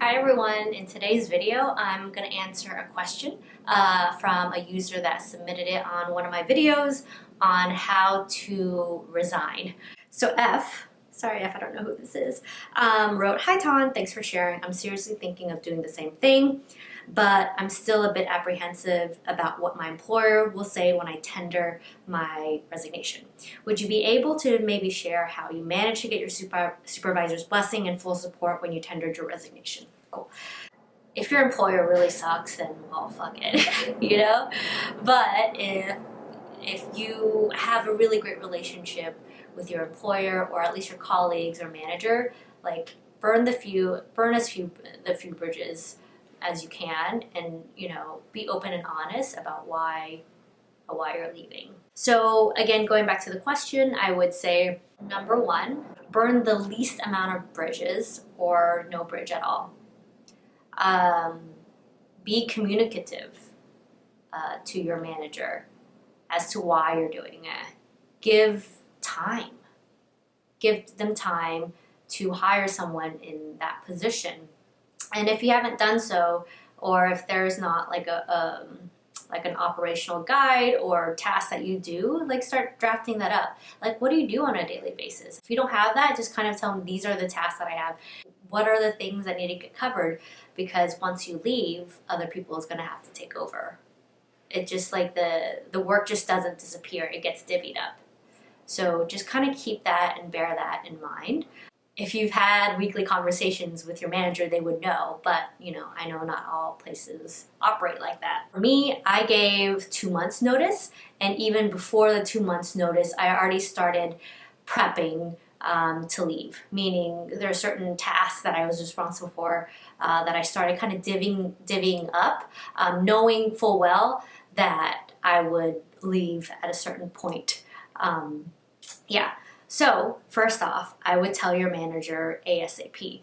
Hi everyone, in today's video I'm going to answer a question from a user that submitted it on one of my videos on how to resign. So sorry F, I don't know who this is, wrote, "Hi Ton, thanks for sharing. I'm seriously thinking of doing the same thing, but I'm still a bit apprehensive about what my employer will say when I tender my resignation. Would you be able to maybe share how you managed to get your supervisor's blessing and full support when you tendered your resignation?" Cool. If your employer really sucks, then well, fuck it, you know? But if you have a really great relationship with your employer or at least your colleagues or manager, like burn the few bridges as you can, and be open and honest about why you're leaving. So again, going back to the question, I would say number one, burn the least amount of bridges or no bridge at all. Be communicative to your manager as to why you're doing it. Give them time to hire someone in that position. And if you haven't done so, or if there's not like an operational guide or task that you do, like start drafting that up. Like, what do you do on a daily basis? If you don't have that, just kind of tell them, these are the tasks that I have. What are the things that need to get covered? Because once you leave, other people is going to have to take over. It just like the work just doesn't disappear. It gets divvied up. So just kind of keep that and bear that in mind. If you've had weekly conversations with your manager, they would know, but I know not all places operate like that. For me, I gave 2 months notice, and even before the 2 months notice, I already started prepping to leave, meaning there are certain tasks that I was responsible for that I started kind of divvying up, knowing full well that I would leave at a certain point. So first off, I would tell your manager ASAP.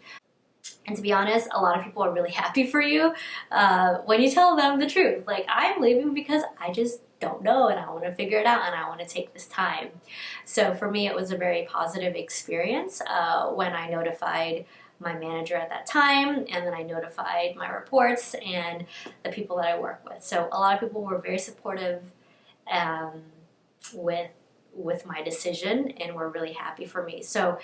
And to be honest, a lot of people are really happy for you when you tell them the truth. Like, I'm leaving because I just don't know and I want to figure it out and I want to take this time. So for me, it was a very positive experience when I notified my manager at that time, and then I notified my reports and the people that I work with. So a lot of people were very supportive with my decision and were really happy for me. So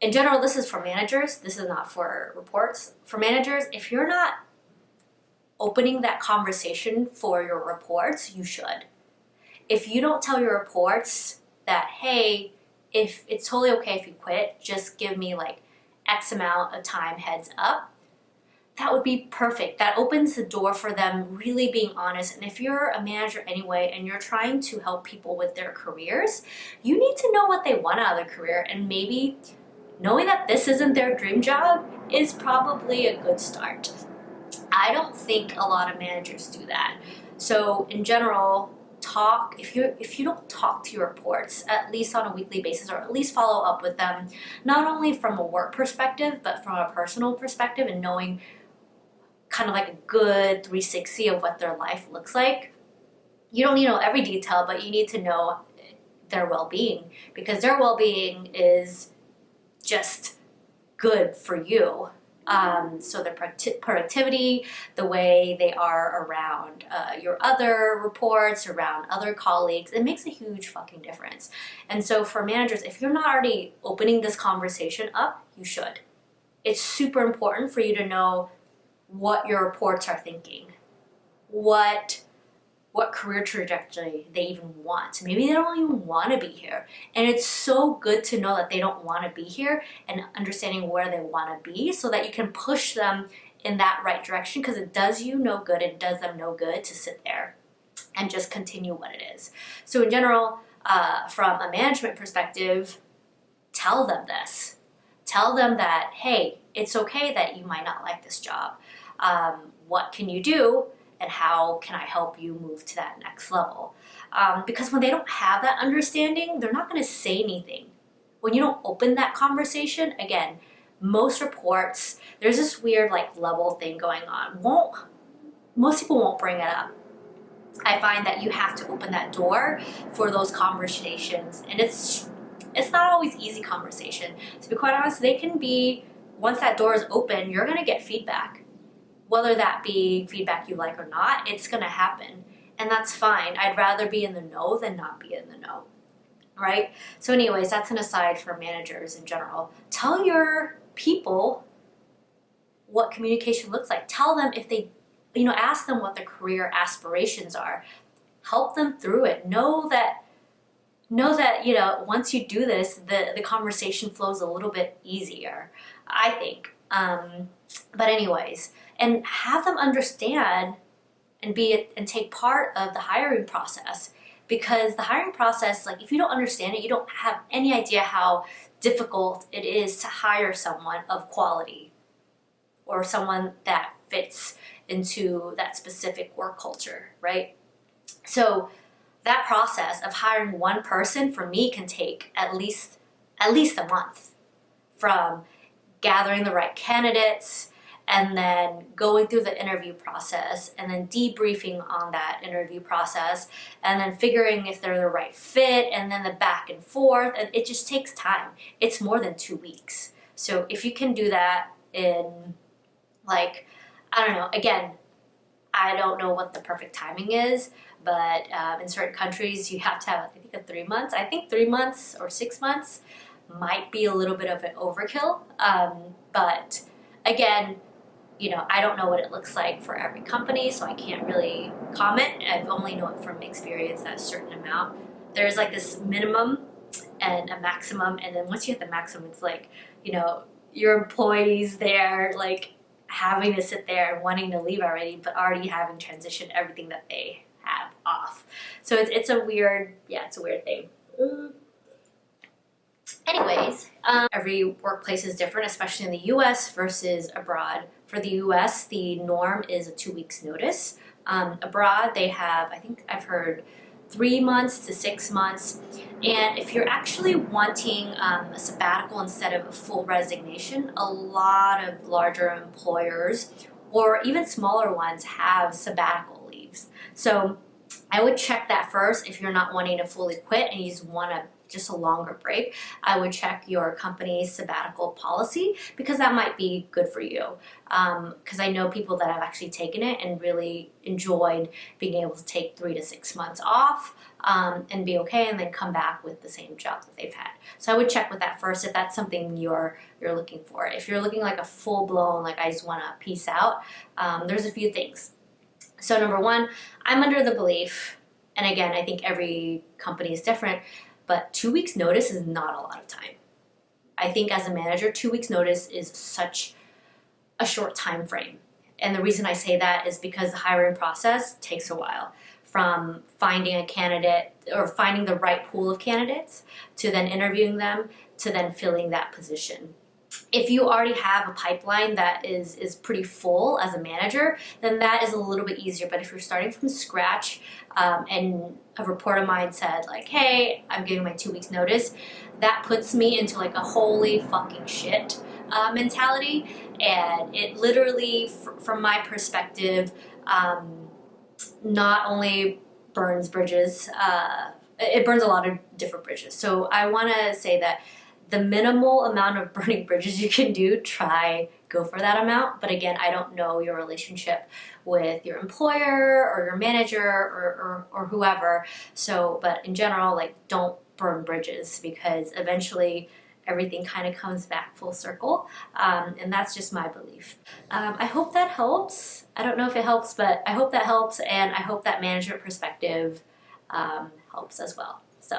in general, this is for managers. This is not for reports. For managers, if you're not opening that conversation for your reports, you should. If you don't tell your reports that, hey, if it's totally okay if you quit, just give me like X amount of time heads up, that would be perfect. That opens the door for them really being honest. And if you're a manager anyway and you're trying to help people with their careers, you need to know what they want out of their career, and maybe knowing that this isn't their dream job is probably a good start. I don't think a lot of managers do that. So in general, if you don't talk to your reports at least on a weekly basis, or at least follow up with them, not only from a work perspective but from a personal perspective, and knowing kind of like a good 360 of what their life looks like. You don't need to know every detail, but you need to know their well-being, because their well-being is just good for you. So their productivity, the way they are around your other reports, around other colleagues, it makes a huge fucking difference. And so for managers, if you're not already opening this conversation up, you should. It's super important for you to know what your reports are thinking, what career trajectory they even want. Maybe they don't even want to be here. And it's so good to know that they don't want to be here, and understanding where they want to be so that you can push them in that right direction, because it does you no good. It does them no good to sit there and just continue what it is. So in general, from a management perspective, tell them this. Tell them that, hey, it's okay that you might not like this job. What can you do? And how can I help you move to that next level? Because when they don't have that understanding, they're not going to say anything. When you don't open that conversation, again, most reports, there's this weird like level thing going on. Most people won't bring it up. I find that you have to open that door for those conversations, and it's it's not always easy conversation. To be quite honest, they can be, once that door is open, you're going to get feedback. Whether that be feedback you like or not, it's going to happen. And that's fine. I'd rather be in the know than not be in the know, right? So anyways, that's an aside for managers in general. Tell your people what communication looks like. Tell them if they, ask them what their career aspirations are. Help them through it. Know that, once you do this, the conversation flows a little bit easier, I think. But anyways, and have them understand and take part of the hiring process, because the hiring process, like if you don't understand it, you don't have any idea how difficult it is to hire someone of quality or someone that fits into that specific work culture, right? So that process of hiring one person for me can take at least a month, from gathering the right candidates and then going through the interview process and then debriefing on that interview process and then figuring if they're the right fit and then the back and forth. And it just takes time. It's more than 2 weeks. So if you can do that in, like, I don't know, again, I don't know what the perfect timing is, but in certain countries you have to have, I think, 3 months. I think 3 months or 6 months might be a little bit of an overkill. But again, I don't know what it looks like for every company, so I can't really comment. I've only known from experience that a certain amount. There's like this minimum and a maximum, and then once you hit the maximum, it's like, your employees there, like, having to sit there and wanting to leave already, but already having transitioned everything that they have off. So it's a weird thing. Anyways, every workplace is different, especially in the US versus abroad. For the US, the norm is a 2 weeks notice. Abroad, they have, I think I've heard, 3 months to 6 months. And if you're actually wanting a sabbatical instead of a full resignation, a lot of larger employers or even smaller ones have sabbatical leaves. So I would check that first. If you're not wanting to fully quit and you just want just a longer break, I would check your company's sabbatical policy, because that might be good for you. Because I know people that have actually taken it and really enjoyed being able to take 3 to 6 months off and be okay, and then come back with the same job that they've had. So I would check with that first if that's something you're looking for. If you're looking like a full blown, like I just want to peace out, there's a few things. So number one, I'm under the belief, and again, I think every company is different, but 2 weeks notice is not a lot of time. I think as a manager, 2 weeks notice is such a short time frame. And the reason I say that is because the hiring process takes a while, from finding a candidate or finding the right pool of candidates to then interviewing them to then filling that position. If you already have a pipeline that is pretty full as a manager, then that is a little bit easier. But if you're starting from scratch and a report of mine said like, hey, I'm giving my 2 weeks notice, that puts me into like a holy fucking shit mentality. And it literally, from my perspective, not only burns bridges, it burns a lot of different bridges. So I want to say that the minimal amount of burning bridges you can do, go for that amount. But again, I don't know your relationship with your employer or your manager or whoever. So, but in general, like, don't burn bridges, because eventually everything kind of comes back full circle. And that's just my belief. I hope that helps. I don't know if it helps, but I hope that helps. And I hope that management perspective helps as well. So